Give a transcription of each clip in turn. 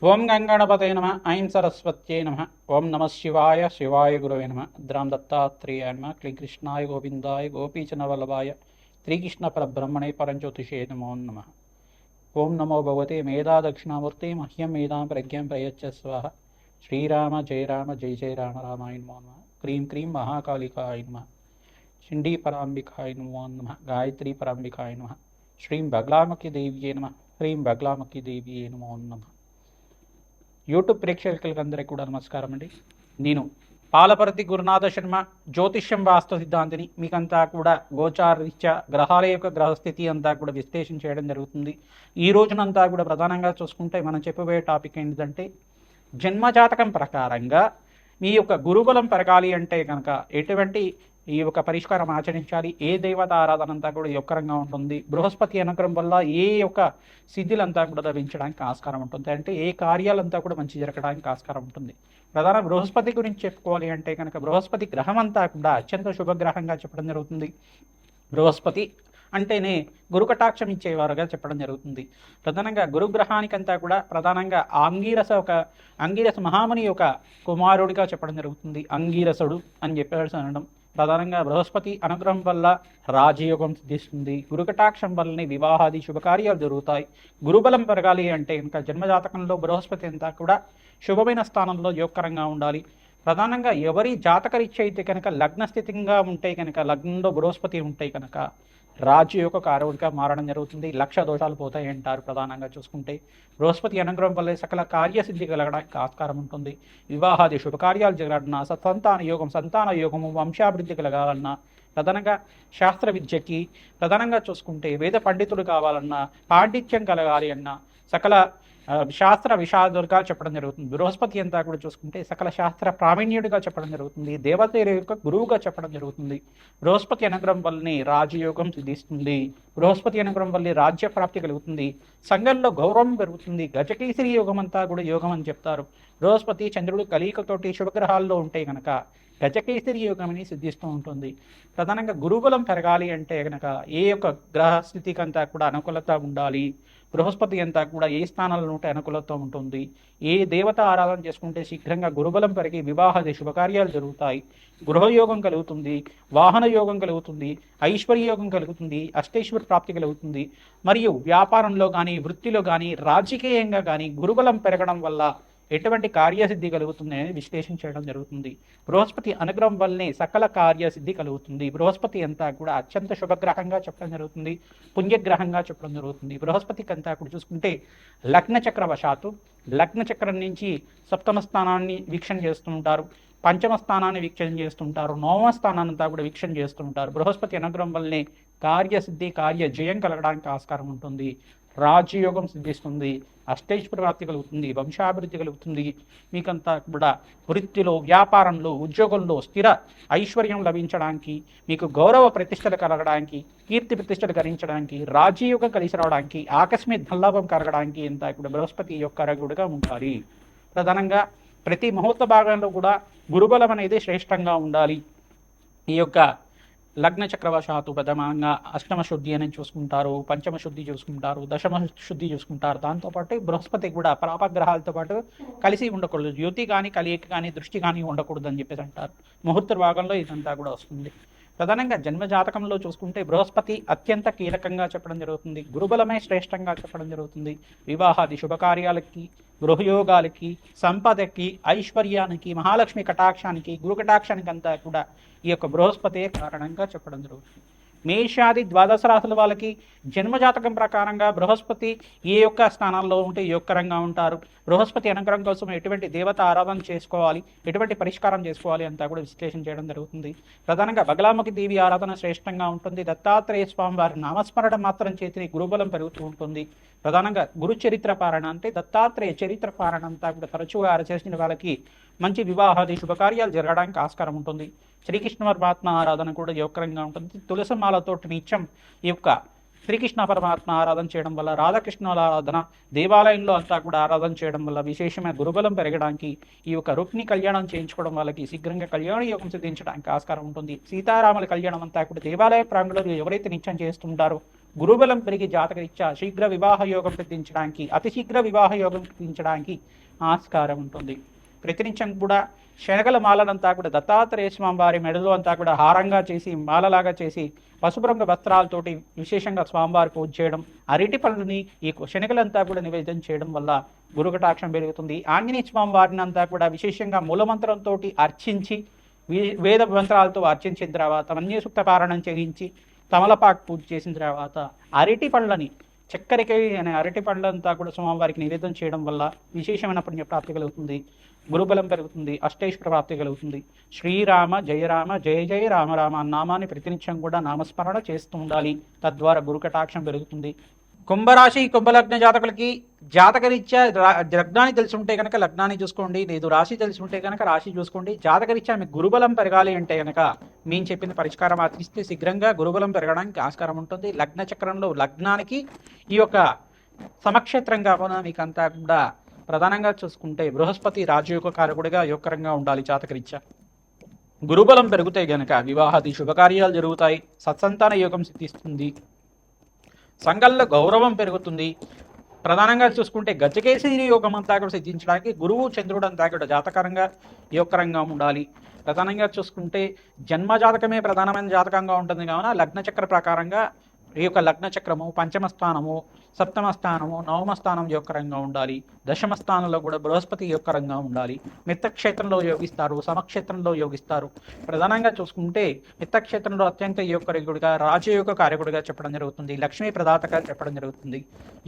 ఓం గంగణపతయ నమ ఐం సరస్వత్యై నమ ఓం నమ శివాయ శివాయ గురవే నమ ద్రాం దత్తాత్రేయాయ నమ క్లీం కృష్ణాయ గోవిందాయ గోపీచనవల్లభాయ శ్రీకృష్ణ పరబ్రహ్మణే పరంజ్యోతిషే నమో నమ. ఓం నమో భగవతే మేధా దక్షిణామూర్తి మహ్యం మేధాం ప్రజ్ఞం ప్రయచ్చ స్వాహ. శ్రీరామ జయ రామ జయ జయ రామ రామాయ నమో నమ. క్రీం క్రీం మహాకాళికాయ నమ. షిండీ పరాంబికాయ నమో నమ. గాయత్రీ పరాంబికాయ నమ. శ్రీం బగ్లాముఖి దేవ్యే నమ. హ్రీం బగ్లాముఖి దేవ్యే నమో నమ. యూట్యూబ్ ప్రేక్షకులందరికీ కూడా నమస్కారం అండి. నేను పాలపర్తి గురునాథ శర్మ, జ్యోతిష్యం వాస్తు సిద్ధాంతిని. మీకంతా కూడా గోచారరీత్యా గ్రహాల యొక్క గ్రహస్థితి అంతా కూడా విశ్లేషణ చేయడం జరుగుతుంది. ఈ రోజునంతా కూడా ప్రధానంగా చూసుకుంటే మనం చెప్పబోయే టాపిక్ ఏంటంటే, జన్మజాతకం ప్రకారంగా మీ యొక్క గురుబలం పెరగాలి అంటే కనుక ఎటువంటి ఈ యొక్క పరిష్కారం ఆచరించాలి, ఏ దేవత ఆరాధన అంతా కూడా యొక్కరంగా ఉంటుంది, బృహస్పతి అనుగ్రహం వల్ల ఏ యొక్క సిద్ధులంతా కూడా లభించడానికి ఆస్కారం ఉంటుంది, అంటే ఏ కార్యాలంతా కూడా మంచి జరగడానికి ఆస్కారం ఉంటుంది. ప్రధాన బృహస్పతి గురించి చెప్పుకోవాలి అంటే కనుక బృహస్పతి గ్రహం అంతా కూడా అత్యంత శుభగ్రహంగా చెప్పడం జరుగుతుంది. బృహస్పతి అంటేనే గురు కటాక్షం ఇచ్చేవారుగా చెప్పడం జరుగుతుంది. ప్రధానంగా గురుగ్రహానికంతా కూడా ప్రధానంగా అంగీరస మహాముని యొక్క కుమారుడిగా చెప్పడం జరుగుతుంది. అంగీరసుడు అని చెప్పేసి అనడం. ప్రధానంగా బృహస్పతి అనుగ్రహం వల్ల రాజయోగం సిద్ధిస్తుంది. గురుకటాక్షం వల్లనే వివాహాది శుభకార్యాలు జరుగుతాయి. గురుబలం పెరగాలి అంటే ఇంకా జన్మజాతకంలో బృహస్పతి అంతా కూడా శుభమైన స్థానంలో యోగకరంగా ఉండాలి. ప్రధానంగా ఎవరి జాతకరీత్యా అయితే కనుక లగ్నస్థితిగా ఉంటే కనుక, లగ్నంలో బృహస్పతి ఉంటే కనుక రాజయోగ కారకుడిగా మారడం జరుగుతుంది. లక్ష దోషాలు పోతాయి అంటారు. ప్రధానంగా చూసుకుంటే బృహస్పతి అనుగ్రహం వల్ల సకల కార్యసిద్ధి కలగడానికి ఆస్కారం ఉంటుంది. వివాహాది శుభకార్యాలు జరగాలన్నా, సంతాన యోగము, వంశాభివృద్ధి కలగాలన్నా, ప్రధానంగా శాస్త్ర విద్యకి, ప్రధానంగా చూసుకుంటే వేద పండితుడు కావాలన్నా, పాండిత్యం కలగాలి అన్నా, సకల శాస్త్ర విషాదులుగా చెప్పడం జరుగుతుంది. బృహస్పతి అంతా కూడా చూసుకుంటే సకల శాస్త్ర ప్రావీణ్యుడిగా చెప్పడం జరుగుతుంది. దేవతల యొక్క గురువుగా చెప్పడం జరుగుతుంది. బృహస్పతి అనుగ్రహం వల్లనే రాజయోగం సిద్ధిస్తుంది. బృహస్పతి అనుగ్రహం వల్లే రాజ్య ప్రాప్తి కలుగుతుంది. సంఘంలో గౌరవం పెరుగుతుంది. గజకేసరి యోగం అంతా కూడా యోగం అని చెప్తారు. బృహస్పతి చంద్రుడు కలయికతోటి శుభగ్రహాల్లో ఉంటే కనుక గజకేసరి యోగం అని సిద్ధిస్తూ ఉంటుంది. ప్రధానంగా గురుబలం పెరగాలి అంటే కనుక ఏ యొక్క గ్రహస్థితికంతా కూడా అనుకూలత ఉండాలి. బృహస్పతి అంతా కూడా ఏ స్థానాల్లో ఉంటే అనుకూలత ఉంటుంది, ఏ దేవత ఆరాధన చేసుకుంటే శీఘ్రంగా గురుబలం పెరిగి వివాహాది శుభకార్యాలు జరుగుతాయి, గృహయోగం కలుగుతుంది, వాహన యోగం కలుగుతుంది, ఐశ్వర్య యోగం కలుగుతుంది, అష్టైశ్వర ప్రాప్తి కలుగుతుంది. మరియు వ్యాపారంలో కానీ, వృత్తిలో కానీ, రాజకీయంగా కానీ గురుబలం పెరగడం వల్ల ఎటువంటి కార్యసిద్ధి కలుగుతుంది అనేది విశ్లేషణ చేయడం జరుగుతుంది. బృహస్పతి అనుగ్రహం వల్లనే సకల కార్యసిద్ధి కలుగుతుంది. బృహస్పతి అంతా కూడా అత్యంత శుభగ్రహంగా చెప్పడం జరుగుతుంది, పుణ్యగ్రహంగా చెప్పడం జరుగుతుంది. బృహస్పతికి అంతా కూడా చూసుకుంటే లగ్న చక్రవశాత్తు లగ్న చక్రం నుంచి సప్తమ స్థానాన్ని వీక్షణ చేస్తుంటారు, పంచమ స్థానాన్ని వీక్షణ చేస్తుంటారు, నవమ స్థానాన్ని అంతా కూడా వీక్షణ చేస్తుంటారు. బృహస్పతి అనుగ్రహం వల్లనే కార్యసిద్ధి, కార్య జయం కలగడానికి ఆస్కారం ఉంటుంది. రాజయోగం సిద్ధిస్తుంది, అష్టైశ్వర ప్రాప్తి కలుగుతుంది, వంశాభివృద్ధి కలుగుతుంది. మీకంతా కూడా వృత్తిలో, వ్యాపారంలో, ఉద్యోగంలో స్థిర ఐశ్వర్యం లభించడానికి, మీకు గౌరవ ప్రతిష్టలు కలగడానికి, కీర్తి ప్రతిష్టలు గరించడానికి, రాజయోగం కలిసి రావడానికి, ఆకస్మిక ధనలాభం కలగడానికి అంతా కూడా బృహస్పతి యొక్క రగుడుగా ఉండాలి. ప్రధానంగా ప్రతి ముహూర్త భాగంలో కూడా గురుబలం అనేది శ్రేష్టంగా ఉండాలి. ఈ యొక్క లగ్న చక్రవశాత్తు ప్రథమంగా అష్టమ శుద్ధి అని చూసుకుంటారు, పంచమ శుద్ధి చూసుకుంటారు, దశమ శుద్ధి చూసుకుంటారు. దాంతోపాటు బృహస్పతి కూడా పాపగ్రహాలతో పాటు కలిసి ఉండకూడదు. జ్యోతి కానీ, కలియక కానీ, దృష్టి కానీ ఉండకూడదు అని చెప్పేసి అంటారు. ముహూర్త భాగంలో ఇదంతా కూడా వస్తుంది. ప్రధానంగా జన్మజాతకంలో చూసుకుంటే బృహస్పతి అత్యంత కీలకంగా చెప్పడం జరుగుతుంది. గురుబలమే శ్రేష్టంగా చెప్పడం జరుగుతుంది. వివాహాది శుభకార్యాలకి, గృహయోగాలకి, సంపదకి, ఐశ్వర్యానికి, మహాలక్ష్మి కటాక్షానికి, గురు కటాక్షానికి అంతా కూడా ఈ యొక్క బృహస్పతే కారణంగా చెప్పడం జరుగుతుంది. మేషాది ద్వాదశ రాశుల వాళ్ళకి జన్మజాతకం ప్రకారంగా బృహస్పతి ఏ యొక్క స్థానాల్లో ఉంటే యోగకరంగా ఉంటారు, బృహస్పతి అనుగ్రహం కోసం ఎటువంటి దేవత ఆరాధన చేసుకోవాలి, ఎటువంటి పరిష్కారం చేసుకోవాలి అంతా కూడా విశ్లేషణ చేయడం జరుగుతుంది. ప్రధానంగా బగలాముఖి దేవి ఆరాధన శ్రేష్టంగా ఉంటుంది. దత్తాత్రేయ స్వామి వారి నామస్మరణ మాత్రం చేతిని గురుబలం పెరుగుతూ ఉంటుంది. ప్రధానంగా గురు చరిత్ర పారణ అంటే దత్తాత్రేయ చరిత్ర పారణ అంతా కూడా తరచుగా చేసిన వాళ్ళకి మంచి వివాహాది శుభకార్యాలు జరగడానికి ఆస్కారం ఉంటుంది. శ్రీకృష్ణ పరమాత్మ ఆరాధన కూడా యోగకరంగా ఉంటుంది. తులసమాలతో నిత్యం ఈ యొక్క శ్రీకృష్ణ పరమాత్మ ఆరాధన చేయడం వల్ల, రాధాకృష్ణుల ఆరాధన దేవాలయంలో అంతా కూడా ఆరాధన చేయడం వల్ల విశేషమైన గురుబలం పెరగడానికి, ఈ యొక్క రుక్ని కళ్యాణం చేయించుకోవడం వాళ్ళకి శీఘ్రంగా కళ్యాణ యోగం సిద్ధించడానికి ఆస్కారం ఉంటుంది. సీతారాముల కళ్యాణం అంతా కూడా దేవాలయ ప్రాంగణంలో ఎవరైతే నిత్యం చేస్తుంటారో గురుబలం పెరిగి జాతకరీత్యా శీఘ్ర వివాహ యోగం సిద్ధించడానికి, అతి శీఘ్ర వివాహ యోగం సిద్ధించడానికి ఆస్కారం ఉంటుంది. ప్రతినిత్యం కూడా శనగల మాలనంతా కూడా దత్తాత్రేయ స్వామి వారి మెడలో అంతా కూడా హారంగా చేసి మాలలాగా చేసి పసుపు రంగు వస్త్రాలతోటి విశేషంగా స్వామివారి పూజ చేయడం, అరటి పళ్ళని ఈ శనగలంతా కూడా నివేదన చేయడం వల్ల గురుకటాక్షం పెరుగుతుంది. ఆంజనేయ స్వామి వారిని అంతా కూడా విశేషంగా మూలమంత్రంతో అర్చించి వేద మంత్రాలతో అర్చించిన తర్వాత మన్యసూక్త పారాయణం చేయించి తమలపాకు పూజ చేసిన తర్వాత అరటి పళ్ళని చక్కెరకాయ అనే అరటి పళ్ళంతా కూడా స్వామివారికి నివేదన చేయడం వల్ల విశేషమైన పుణ్యప్రాప్తి కలుగుతుంది, గురుబలం పెరుగుతుంది, అష్టైశ్వర ప్రాప్తి కలుగుతుంది. శ్రీరామ జయ రామ జయ జయ రామ రామ నామాన్ని ప్రతినిత్యం కూడా నామస్మరణ చేస్తూ ఉండాలి. తద్వారా గురుకటాక్షం పెరుగుతుంది. కుంభరాశి కుంభలగ్న జాతకులకి జాతకరీత్యా లగ్నాన్ని తెలిసి ఉంటే కనుక లగ్నాన్ని చూసుకోండి, లేదు రాశి తెలిసి ఉంటే కనుక రాశి చూసుకోండి. జాతకరీత్యా మీకు గురుబలం పెరగాలి అంటే కనుక మేము చెప్పిన పరిష్కారం ఆచరిస్తే శీఘ్రంగా గురుబలం పెరగడానికి ఆస్కారం ఉంటుంది. లగ్న చక్రంలో లగ్నానికి ఈ యొక్క సమక్షేత్రంగా మీకు అంతా కూడా ప్రధానంగా చూసుకుంటే బృహస్పతి రాజయోగ కారకుడిగా యోగకరంగా ఉండాలి. జాతకరీత్యా గురుబలం పెరిగితే గనక వివాహాది శుభకార్యాలు జరుగుతాయి, సత్సంతాన యోగం సిద్ధిస్తుంది, సంఘంలో గౌరవం పెరుగుతుంది. ప్రధానంగా చూసుకుంటే గజకేసరి యోగం అంతా కూడా సిద్ధించడానికి గురువు చంద్రుడు అంతా కూడా జాతకరంగా యోగకరంగా ఉండాలి. ప్రధానంగా చూసుకుంటే జన్మ జాతకమే ప్రధానమైన జాతకంగా ఉంటుంది కావున లగ్న చక్ర ప్రకారంగా ఈ యొక్క లగ్న చక్రము పంచమ స్థానము, సప్తమ స్థానము, నవమ స్థానం యోగకరంగా ఉండాలి. దశమ స్థానంలో కూడా బృహస్పతి యోగకరంగా ఉండాలి. మిత్తక్షేత్రంలో యోగిస్తారు, సమక్షేత్రంలో యోగిస్తారు. ప్రధానంగా చూసుకుంటే మిత్తక్షేత్రంలో అత్యంత యోగకారకుడిగా రాజయోగ కారకుడిగా చెప్పడం జరుగుతుంది, లక్ష్మీ ప్రదాతగా చెప్పడం జరుగుతుంది.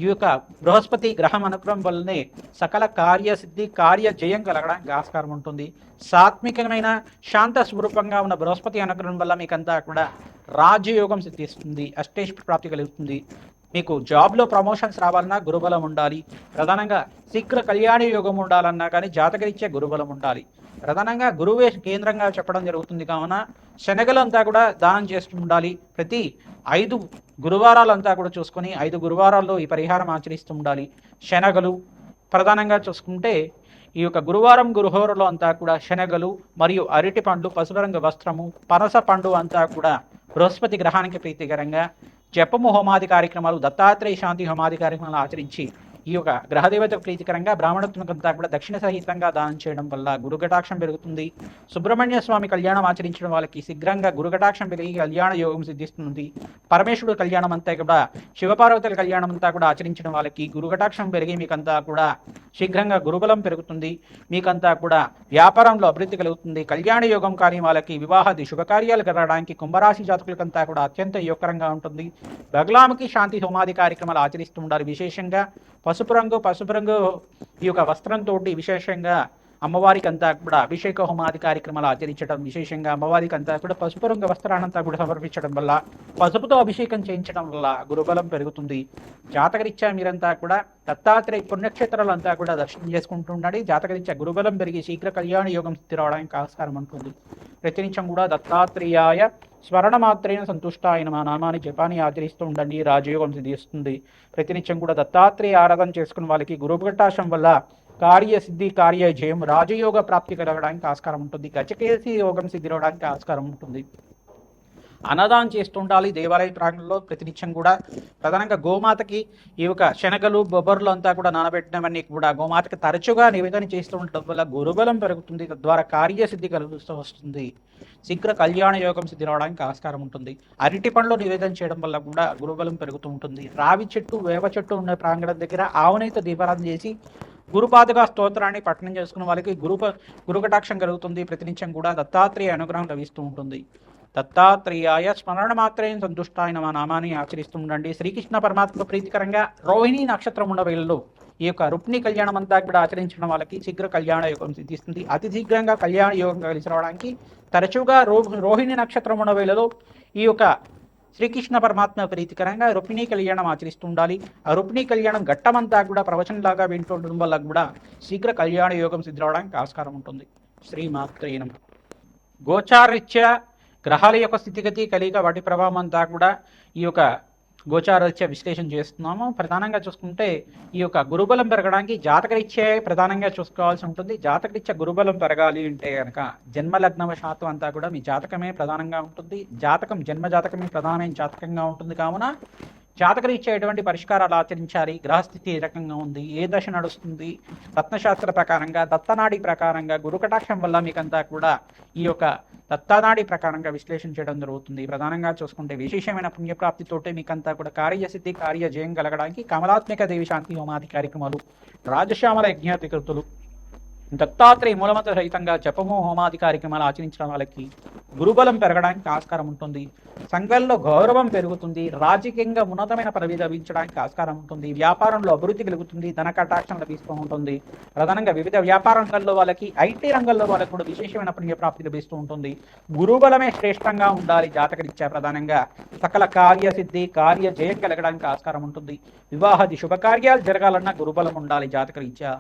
ఈ యొక్క బృహస్పతి గ్రహం అనుగ్రహం వల్లనే సకల కార్యసిద్ధి కార్య జయం కలగడానికి ఆస్కారం ఉంటుంది. సాత్వికమైన శాంత స్వరూపంగా ఉన్న బృహస్పతి అనుగ్రహం వల్ల మీకంతా కూడా రాజయోగం సిద్ధిస్తుంది, అష్టైశ్వర ప్రాప్తి కలుగుతుంది. మీకు జాబ్లో ప్రమోషన్స్ రావాలన్నా గురుబలం ఉండాలి. ప్రధానంగా శీఘ్ర కళ్యాణ యోగం ఉండాలన్నా కానీ జాతకరీత్యా గురుబలం ఉండాలి. ప్రధానంగా గురువే కేంద్రంగా చెప్పడం జరుగుతుంది కావున శనగలంతా కూడా దానం చేస్తూ ఉండాలి. ప్రతి 5 గురువారాలంతా కూడా చూసుకొని 5 గురువారాల్లో ఈ పరిహారం ఆచరిస్తూ ఉండాలి. శనగలు ప్రధానంగా చూసుకుంటే ఈ యొక్క గురువారం గురుహోరలో అంతా కూడా శనగలు మరియు అరటి పండు, పసుపు రంగు వస్త్రము, పనస పండు అంతా కూడా బృహస్పతి గ్రహానికి ప్రీతికరంగా జపము హోమాది కార్యక్రమాలు, దత్తాత్రేయ శాంతి హోమాది కార్యక్రమాలు ఆచరించి ఈ యొక్క గ్రహదేవత ప్రీతికరంగా బ్రాహ్మణత్వంతా కూడా దక్షిణ సహితంగా దానం చేయడం వల్ల గురుకటాక్షం పెరుగుతుంది. సుబ్రహ్మణ్య స్వామి కళ్యాణం ఆచరించడం వాళ్ళకి శీఘ్రంగా గురుకటాక్షం పెరిగి కళ్యాణ యోగం సిద్ధిస్తుంది. పరమేశ్వరుడు కళ్యాణం అంతా కూడా శివపార్వతుల కళ్యాణం అంతా కూడా ఆచరించడం వాళ్ళకి గురుకటాక్షం పెరిగి మీకంతా కూడా శీఘ్రంగా గురుబలం పెరుగుతుంది. మీకంతా కూడా వ్యాపారంలో అభివృద్ధి కలుగుతుంది. కళ్యాణ యోగం కానీ వాళ్ళకి వివాహాది శుభకార్యాలు కలగడానికి కుంభరాశి జాతకులకంతా కూడా అత్యంత యోగకరంగా ఉంటుంది. బగలాముకి శాంతి హోమాది కార్యక్రమాలు ఆచరిస్తూ ఉండాలి. విశేషంగా పసుపు రంగు ఈ యొక్క వస్త్రంతో విశేషంగా అమ్మవారికి అంతా కూడా అభిషేక హోమాది కార్యక్రమాలు ఆచరించడం, విశేషంగా అమ్మవారికి అంతా కూడా పసుపు రంగు వస్త్రానంతా కూడా సమర్పించడం వల్ల, పసుపుతో అభిషేకం చేయించడం వల్ల గురుబలం పెరుగుతుంది. జాతకరీత్యా మీరంతా కూడా దత్తాత్రేయ పుణ్యక్షేత్రాలంతా కూడా దర్శనం చేసుకుంటూ ఉండండి. జాతకరీత్యా గురుబలం పెరిగి శీఘ్ర కళ్యాణ యోగం స్థిరవడానికి ఆస్కారం ఉంటుంది. ప్రతినిత్యం కూడా దత్తాత్రేయాయ స్మరణమాత్రేణ సంతుష్టాయన మా నామాన్ని జపాన్ని ఆచరిస్తూ ఉండండి, రాజయోగం సిద్ధిస్తుంది. ప్రతినిత్యం కూడా దత్తాత్రేయ ఆరాధన చేసుకున్న వాళ్ళకి గురుకటాక్షం వల్ల కార్యసిద్ధి కార్య జయం రాజయోగ ప్రాప్తి కలగడానికి ఆస్కారం ఉంటుంది. గజకేసి యోగం సిద్ధిరవడానికి ఆస్కారం ఉంటుంది. అన్నదానం చేస్తుండాలి దేవాలయ ప్రాంగణంలో ప్రతినిత్యం కూడా. ప్రధానంగా గోమాతకి ఈ యొక్క శనగలు బొబ్బర్లు అంతా కూడా నానబెట్టినవన్నీ కూడా గోమాతకి తరచుగా నివేదన చేస్తూ ఉండటం వల్ల గురుబలం పెరుగుతుంది. తద్వారా కార్యసిద్ధి కలుగుతూ వస్తుంది. శీఘ్ర కళ్యాణ యోగం సిద్ధి రావడానికి ఆస్కారం ఉంటుంది. అరటి పండ్లు నివేదన చేయడం వల్ల కూడా గురుబలం పెరుగుతూ ఉంటుంది. రావి చెట్టు వేప చెట్టు ఉన్న ప్రాంగణం దగ్గర ఆవునైతే దీపారాధన చేసి గురుపాదుగా స్తోత్రాన్ని పఠనం చేసుకున్న వాళ్ళకి గురుకటాక్షం కలుగుతుంది. ప్రతినిత్యం కూడా దత్తాత్రేయ అనుగ్రహం లభిస్తూ ఉంటుంది. దత్తాత్రేయాయ స్మరణ మాత్రేణ సంతుష్టాయన మా నామాన్ని ఆచరిస్తూ ఉండండి. శ్రీకృష్ణ పరమాత్మ ప్రీతికరంగా రోహిణి నక్షత్రం ఉన్న వేళలో ఈ యొక్క రుక్మిణి కళ్యాణం అంతా కూడా ఆచరించడం వాళ్ళకి శీఘ్ర కళ్యాణ యోగం సిద్ధిస్తుంది. అతి శీఘ్రంగా కళ్యాణ యోగం కలిసి రావడానికి తరచుగా రోహిణి నక్షత్రం ఉన్న వేళలో ఈ యొక్క శ్రీకృష్ణ పరమాత్మ ప్రీతికరంగా రుక్మిణి కళ్యాణం ఆచరిస్తూ ఉండాలి. ఆ రుక్మిణి కళ్యాణం ఘట్టమంతా కూడా ప్రవచనలాగా వింటుండడం వల్ల కూడా శీఘ్ర కళ్యాణ యోగం సిద్ధిరవడానికి ఆస్కారం ఉంటుంది. శ్రీమాత్రే నమః. గోచారరీత్యా గ్రహాల యొక్క స్థితిగతి కలిగ వాటి ప్రభావం అంతా కూడా ఈ యొక్క గోచారరీత్యా విశ్లేషణ చేస్తున్నాము. ప్రధానంగా చూసుకుంటే ఈ యొక్క గురుబలం పెరగడానికి జాతకరీత్యా ప్రధానంగా చూసుకోవాల్సి ఉంటుంది. జాతకరీత్యా గురుబలం పెరగాలి అంటే కనుక జన్మలగ్నవశాతం అంతా కూడా మీ జాతకమే ప్రధానంగా ఉంటుంది. జన్మ జాతకమే ప్రధానమైన జాతకంగా ఉంటుంది. కావున జాతకరీత్యా ఎటువంటి పరిష్కారాలు ఆచరించాలి, గ్రహస్థితి ఏ రకంగా ఉంది, ఏ దశ నడుస్తుంది, రత్నశాస్త్ర ప్రకారంగా దత్తనాడి ప్రకారంగా గురుకటాక్షం వల్ల మీకంతా కూడా ఈ యొక్క దత్తనాడి ప్రకారంగా విశ్లేషణ చేయడం జరుగుతుంది. ప్రధానంగా చూసుకుంటే విశేషమైన పుణ్యప్రాప్తితోటే మీకంతా కూడా కార్యసిద్ధి కార్యజయం కలగడానికి కమలాత్మిక దేవి శాంతి హోమాది కార్యక్రమాలు, రాజశ్యామల యజ్ఞాధికృతులు, దత్తాత్రేయ మూలమంత్ర రహితంగా జపము హోమాది కార్యక్రమాలు ఆచరించడం వాళ్ళకి గురుబలం పెరగడానికి ఆస్కారం ఉంటుంది. సంఘంలో గౌరవం పెరుగుతుంది. రాజకీయంగా ఉన్నతమైన పదవి లభించడానికి ఆస్కారం ఉంటుంది. వ్యాపారంలో అభివృద్ధి కలుగుతుంది. ధన కటాక్షం లభిస్తూ ఉంటుంది. ప్రధానంగా వివిధ వ్యాపార రంగంలో వాళ్ళకి, ఐటీ రంగంలో వాళ్ళకి కూడా విశేషమైన పుణ్యప్రాప్తి లభిస్తూ ఉంటుంది. గురుబలమే శ్రేష్టంగా ఉండాలి జాతకరీత్యా. ప్రధానంగా సకల కార్యసిద్ధి కార్య జయం కలగడానికి ఆస్కారం ఉంటుంది. వివాహాది శుభకార్యాలు జరగాలన్నా గురుబలం ఉండాలి జాతకరీత్యా.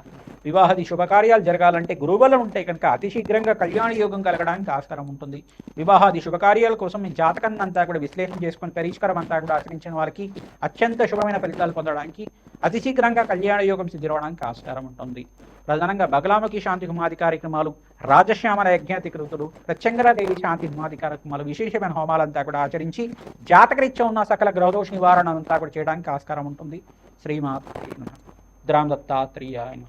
వివాహాది శుభకార్యాలు జరగాలంటే గురుబలం ఉంటే కనుక అతి శీఘ్రంగా కళ్యాణ యోగం కలగడానికి ఆస్కారం ఉంటుంది. వివాహాది శుభకార్యాల కోసం మీ జాతకాన్ని అంతా కూడా విశ్లేషణ చేసుకుని పరిష్కారం అంతా కూడా ఆచరించిన వారికి అత్యంత శుభమైన ఫలితాలు పొందడానికి, అతి శీఘ్రంగా కళ్యాణ యోగం సిద్ధిరవడానికి ఆస్కారం ఉంటుంది. ప్రధానంగా బగలాముఖి శాంతి హోమాది కార్యక్రమాలు, రాజశ్యామల యజ్ఞాధికృతులు, ప్రత్యంగరాదేవి శాంతి హోమాది కార్యక్రమాలు, విశేషమైన హోమాలంతా కూడా ఆచరించి జాతకరీత్యా ఉన్న సకల గ్రహదోష నివారణ అంతా కూడా చేయడానికి ఆస్కారం ఉంటుంది. శ్రీమాత రామ్ దత్తాత్రేయాయ.